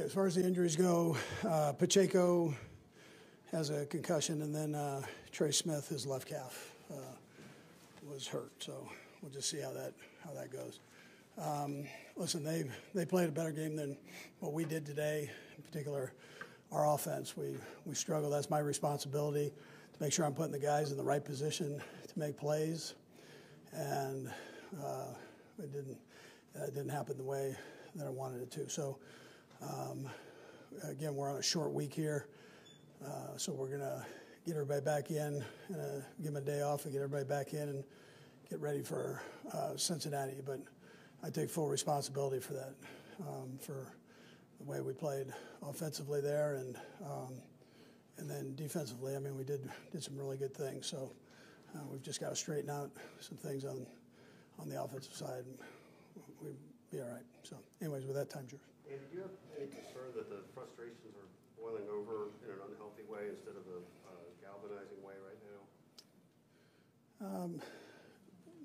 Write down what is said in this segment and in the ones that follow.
as far as the injuries go, Pacheco has a concussion, and then Trey Smith, his left calf, was hurt. So we'll just see how that goes. Listen, they played a better game than what we did today. In particular, our offense. We struggled. That's my responsibility to make sure I'm putting the guys in the right position to make plays, and it didn't happen the way that I wanted it to. So again, we're on a short week here, so we're gonna get everybody back in, give them a day off, and get everybody back in and get ready for Cincinnati. But I take full responsibility for that, for the way we played offensively there, and then defensively. I mean, we did some really good things. So we've just got to straighten out some things on the offensive side, and we'll be all right. So, anyways, with that time, George. And do you have any concern that the frustrations are boiling over in an unhealthy way instead of a galvanizing way right now?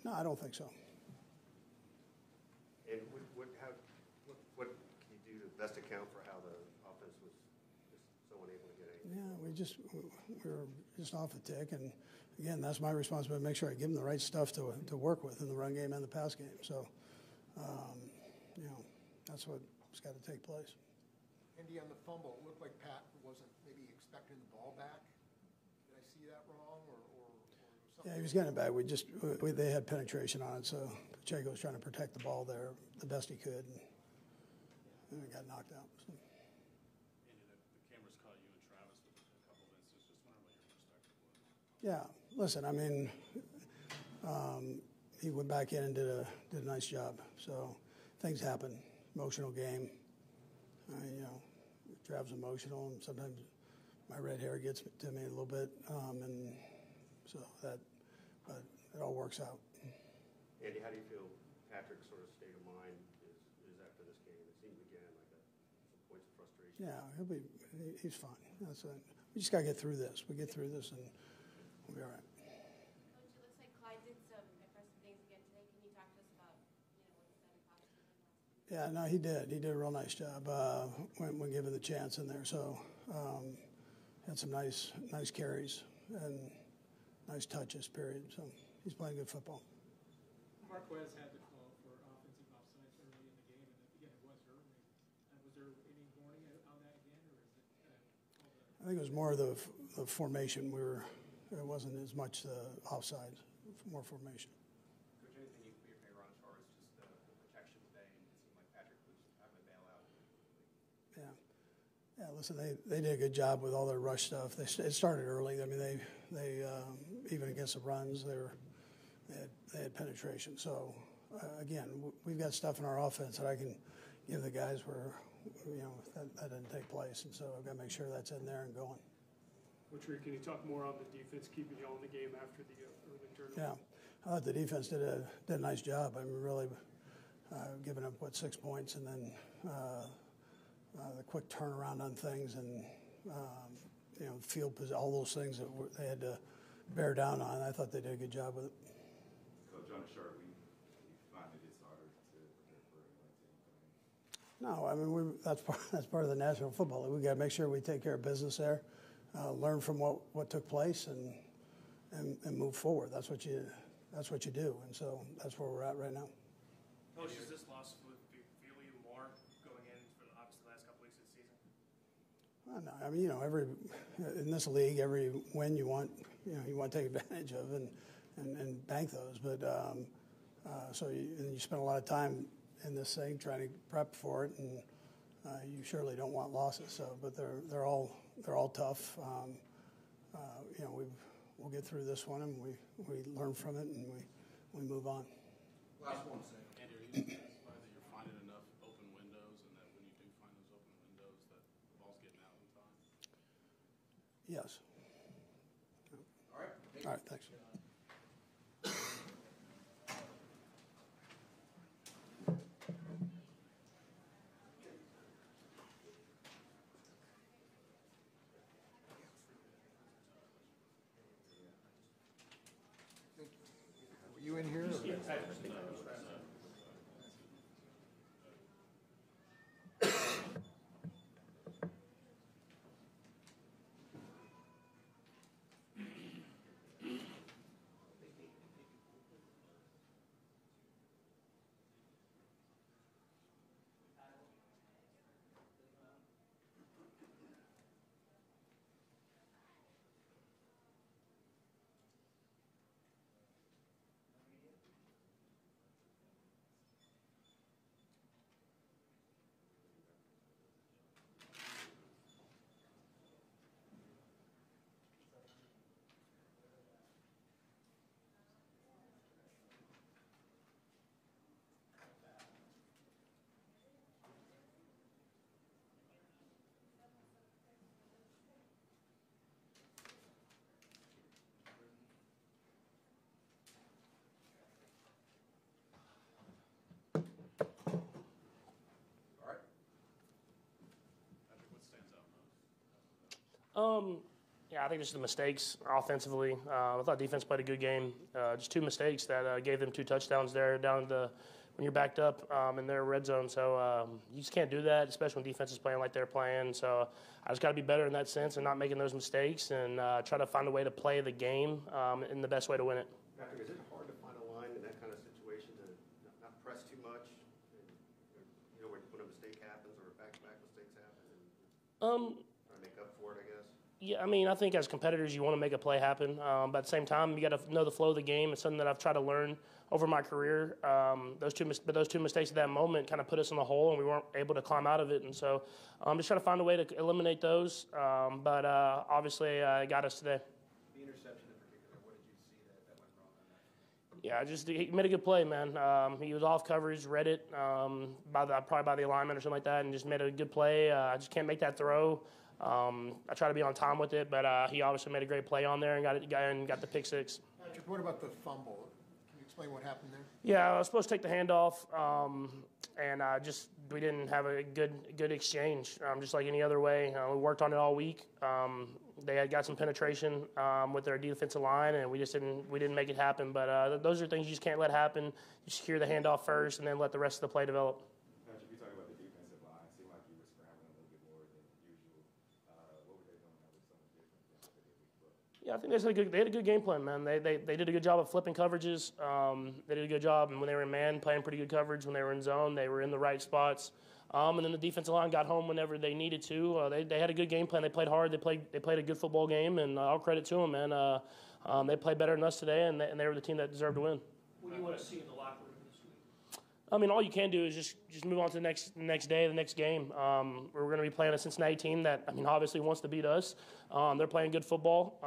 No, I don't think so. And what can you do to best account for how the offense was just so unable to get anything? Yeah, we were just off the tick, and again, that's my responsibility to make sure I give them the right stuff to work with in the run game and the pass game. So, that's what's got to take place. Andy, on the fumble, it looked like Pat wasn't maybe expecting the ball back. Did I see that wrong, or something? Yeah, he was getting it back. They had penetration on it, so Pacheco was trying to protect the ball there the best he could, and it got knocked out. So. Andy, the cameras caught you and Travis with a couple of instances. Just wondering what your perspective was. Yeah, listen, I mean, he went back in and did a nice job. So things happen. Emotional game. Travis emotional, and sometimes my red hair gets to me a little bit, and so but it all works out. Andy, how do you feel Patrick's sort of state of mind is after this game? It seemed again like some points of frustration. Yeah, he's fine. That's it. We just got to get through this. We get through this, and we'll be all right. Coach, it looks like Clyde did some impressive things again today. Can you talk to us about what he said about it? Yeah, no, he did. He did a real nice job when given the chance in there. So had some nice carries and nice touches, period. So he's playing good football. Marquez had the call for offensive offsides early in the game, and again, it was early. Was there any warning on that again, or is it? I think it was more the formation. It wasn't as much the offside, more formation. Coach, anything you put your finger on as far as just the protection today, and it seemed like Patrick was having to bail out. Yeah. Listen, they did a good job with all their rush stuff. It started early. I mean, they even against the runs, they had penetration. So again, we've got stuff in our offense that I can give the guys where that didn't take place, and so I've got to make sure that's in there and going. Coach Reid, can you talk more on the defense keeping you all in the game after the early turnover? Yeah, I thought the defense did a nice job. I mean, really giving up 6 points, and then the quick turnaround on things, and field position, all those things that they had to bear down on. I thought they did a good job with it. Coach, on a short week, you find it is harder to prepare for a team. No, I mean that's part of the National Football League. We got to make sure we take care of business there, learn from what took place, and move forward. That's what you do, and so that's where we're at right now. Coach, does this loss feel you more going in for obviously the last couple weeks of the season? No, I mean in this league, every win you want to take advantage of and bank those, but so you spend a lot of time in this thing trying to prep for it, and you surely don't want losses. So, but they're all tough. We'll get through this one, and we learn from it, and we move on. Last one, Sam. Andy, are you satisfied that you're finding enough open windows, and that when you do find those open windows, that the ball's getting out in time? Yes. All right. All right. Thanks. Were you in here? Yeah, I think just the mistakes offensively. I thought defense played a good game. Just 2 mistakes that gave them 2 touchdowns there down the when you're backed up in their red zone. So you just can't do that, especially when defense is playing like they're playing. So I just got to be better in that sense and not making those mistakes and try to find a way to play the game in the best way to win it. Patrick, is it hard to find a line in that kind of situation to not press too much? And, when a mistake happens or back-to-back mistakes happen, and try to make up for it, I guess. Yeah, I mean, I think as competitors, you want to make a play happen. But at the same time, you got to know the flow of the game. It's something that I've tried to learn over my career. Those two mistakes at that moment kind of put us in the hole, and we weren't able to climb out of it. And so I'm just trying to find a way to eliminate those. But obviously, it got us today. The interception in particular, what did you see that went wrong on that? Yeah, he made a good play, man. He was off coverage, read it probably by the alignment or something like that, and just made a good play. I just can't make that throw. I try to be on time with it, but he obviously made a great play on there and got the pick 6. Patrick, what about the fumble? Can you explain what happened there? Yeah, I was supposed to take the handoff, and we didn't have a good exchange, just like any other way. We worked on it all week. They had got some penetration with their defensive line, and we didn't make it happen. But those are things you just can't let happen. You secure the handoff first, and then let the rest of the play develop. Patrick, you talk about the defensive line. It seemed like you were scrambling a little bit more than usual. What were they doing that was so much different than what they did week 12? Yeah, I think they had a good game plan, man. They did a good job of flipping coverages. They did a good job, and when they were in man, playing pretty good coverage. When they were in zone, they were in the right spots. And then the defensive line got home whenever they needed to. They had a good game plan. They played hard. They played a good football game, and all credit to them, man. They played better than us today, and they were the team that deserved to win. What do you want to see in the locker room this week? I mean, all you can do is just move on to the next day, the next game. We're going to be playing a Cincinnati team that, I mean, obviously wants to beat us. They're playing good football.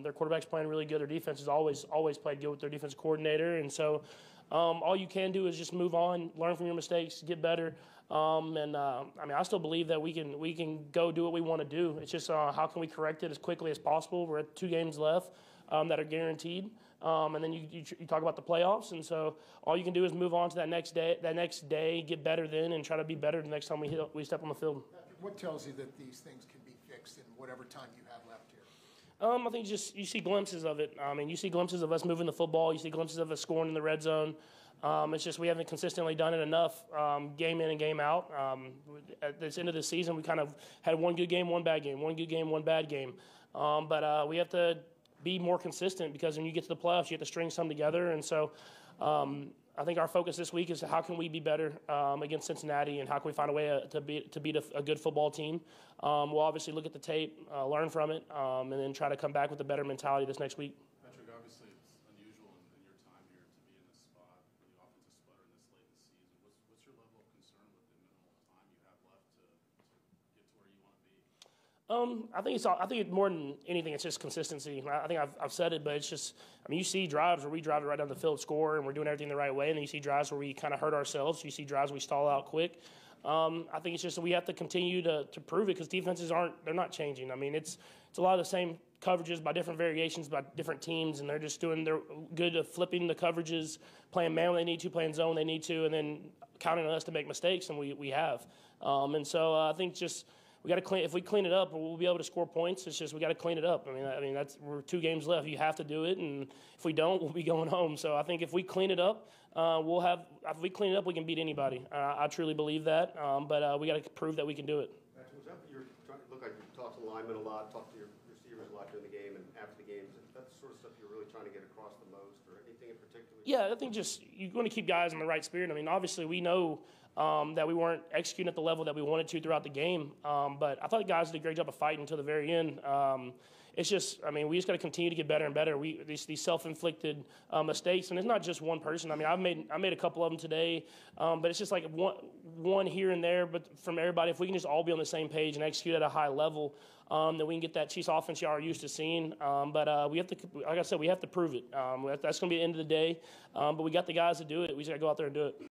Their quarterback's playing really good. Their defense has always played good with their defensive coordinator. And so all you can do is just move on, learn from your mistakes, get better. I mean, I still believe that we can go do what we want to do. It's just how can we correct it as quickly as possible. We're at 2 games left that are guaranteed. And then you talk about the playoffs, and so all you can do is move on to that next day, get better then, and try to be better the next time we step on the field. What tells you that these things can be fixed in whatever time you have left here? I think you see glimpses of it. I mean, you see glimpses of us moving the football. You see glimpses of us scoring in the red zone. It's just we haven't consistently done it enough game in and game out. At this end of the season, we kind of had one good game, one bad game, one good game, one bad game. But we have to be more consistent because when you get to the playoffs, you have to string some together. And so I think our focus this week is how can we be better against Cincinnati and how can we find a way to beat a good football team. We'll obviously look at the tape, learn from it, and then try to come back with a better mentality this next week. Patrick, obviously it's unusual in your time here to be in this spot where the offense is sputtering this late in the season. What's your level of concern with the minimal time you have left to get to where you want to be? I think it's more than anything, it's just consistency. I think I've said it, but it's just, I mean, you see drives where we drive it right down the field, score, and we're doing everything the right way, and then you see drives where we kind of hurt ourselves. You see drives where we stall out quick. I think it's just that we have to continue to prove it because defenses they're not changing. I mean, it's a lot of the same coverages by different variations by different teams, and they're good at flipping the coverages, playing man when they need to, playing zone when they need to, and then counting on us to make mistakes, and we have. And so I think just we got to if we clean it up, we'll be able to score points. It's just we got to clean it up. I mean we're 2 games left. You have to do it, and if we don't, we'll be going home. So I think if we clean it up, if we clean it up, we can beat anybody. I truly believe that. But we got to prove that we can do it. Was that look like you talked to linemen a lot, talked to your receivers a lot during the game and after the games. That's the sort of stuff you're really trying to get across the most, or anything in particular? Yeah, I think just you want to keep guys in the right spirit. I mean, obviously we know that we weren't executing at the level that we wanted to throughout the game. But I thought the guys did a great job of fighting until the very end. It's just, I mean, we just got to continue to get better and better. These self-inflicted mistakes, and it's not just one person. I mean, I made a couple of them today, but it's just like one here and there. But from everybody, if we can just all be on the same page and execute at a high level, then we can get that Chiefs offense y'all are used to seeing. But we have to, like I said, we have to prove it. That's going to be the end of the day. But we got the guys to do it. We just got to go out there and do it.